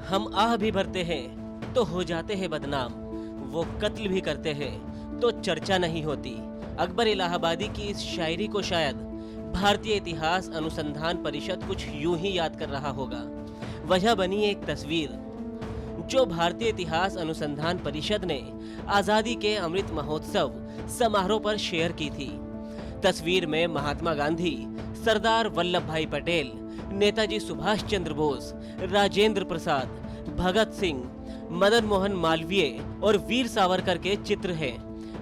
हम आह भी भरते हैं तो हो जाते हैं बदनाम, वो कत्ल भी करते हैं तो चर्चा नहीं होती। अकबर इलाहाबादी की इस शायरी को शायद भारतीय इतिहास अनुसंधान परिषद कुछ यूं ही याद कर रहा होगा। वजह बनी एक तस्वीर जो भारतीय इतिहास अनुसंधान परिषद ने आजादी के अमृत महोत्सव समारोह पर शेयर की थी। तस्वीर में महात्मा गांधी, सरदार वल्लभ भाई पटेल, नेताजी सुभाष चंद्र बोस, राजेंद्र प्रसाद, भगत सिंह, मदन मोहन मालवीय और वीर सावरकर के चित्र हैं।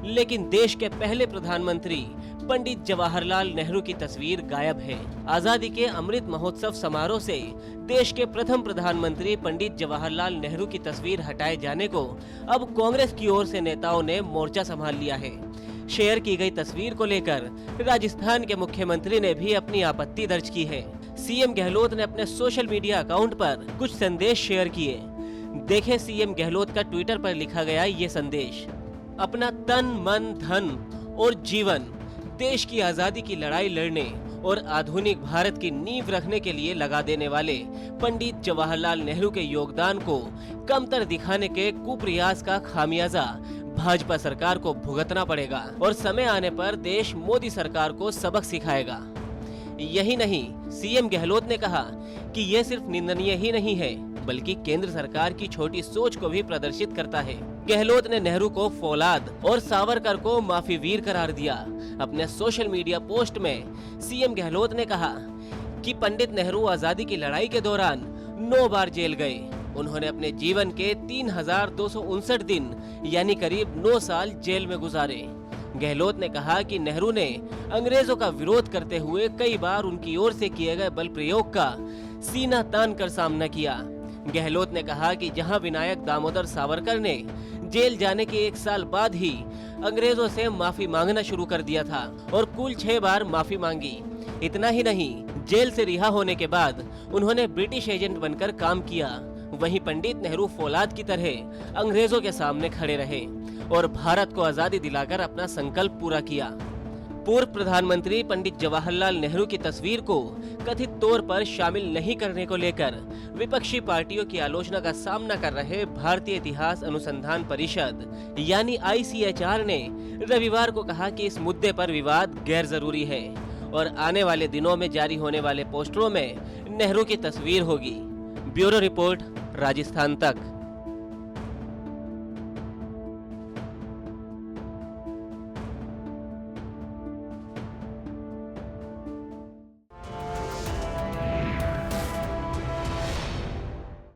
लेकिन देश के पहले प्रधानमंत्री पंडित जवाहरलाल नेहरू की तस्वीर गायब है। आजादी के अमृत महोत्सव समारोह से देश के प्रथम प्रधानमंत्री पंडित जवाहरलाल नेहरू की तस्वीर हटाए जाने को अब कांग्रेस की ओर से नेताओं ने मोर्चा संभाल लिया है। शेयर की गई तस्वीर को लेकर राजस्थान के मुख्यमंत्री ने भी अपनी आपत्ति दर्ज की है। सीएम गहलोत ने अपने सोशल मीडिया अकाउंट पर कुछ संदेश शेयर किए। देखें सीएम गहलोत का ट्विटर पर लिखा गया ये संदेश। अपना तन, मन, धन और जीवन देश की आजादी की लड़ाई लड़ने और आधुनिक भारत की नींव रखने के लिए लगा देने वाले पंडित जवाहरलाल नेहरू के योगदान को कमतर दिखाने के कुप्रयास का खामियाजा भाजपा सरकार को भुगतना पड़ेगा और समय आने पर देश मोदी सरकार को सबक सिखाएगा। यही नहीं, सीएम गहलोत ने कहा कि यह सिर्फ निंदनीय ही नहीं है बल्कि केंद्र सरकार की छोटी सोच को भी प्रदर्शित करता है। गहलोत ने नेहरू को फौलाद और सावरकर को माफी वीर करार दिया। अपने सोशल मीडिया पोस्ट में सीएम गहलोत ने कहा कि पंडित नेहरू आजादी की लड़ाई के दौरान 9 बार जेल गए। उन्होंने अपने जीवन के 3259 दिन यानी करीब 9 साल जेल में गुजारे। गहलोत ने कहा कि नेहरू ने अंग्रेजों का विरोध करते हुए कई बार उनकी ओर से किए गए बल प्रयोग का सीना तान कर सामना किया। गहलोत ने कहा कि जहां विनायक दामोदर सावरकर ने जेल जाने के 1 साल बाद ही अंग्रेजों से माफी मांगना शुरू कर दिया था और कुल 6 बार माफी मांगी। इतना ही नहीं, जेल से रिहा होने के बाद उन्होंने ब्रिटिश एजेंट बनकर काम किया। वहीं पंडित नेहरू फौलाद की तरह अंग्रेजों के सामने खड़े रहे और भारत को आजादी दिलाकर अपना संकल्प पूरा किया। पूर्व प्रधानमंत्री पंडित जवाहरलाल नेहरू की तस्वीर को कथित तौर पर शामिल नहीं करने को लेकर विपक्षी पार्टियों की आलोचना का सामना कर रहे भारतीय इतिहास अनुसंधान परिषद यानी ICHR ने रविवार को कहा कि इस मुद्दे पर विवाद गैर जरूरी है और आने वाले दिनों में जारी होने वाले पोस्टरों में नेहरू की तस्वीर होगी। ब्यूरो रिपोर्ट, राजस्थान तक।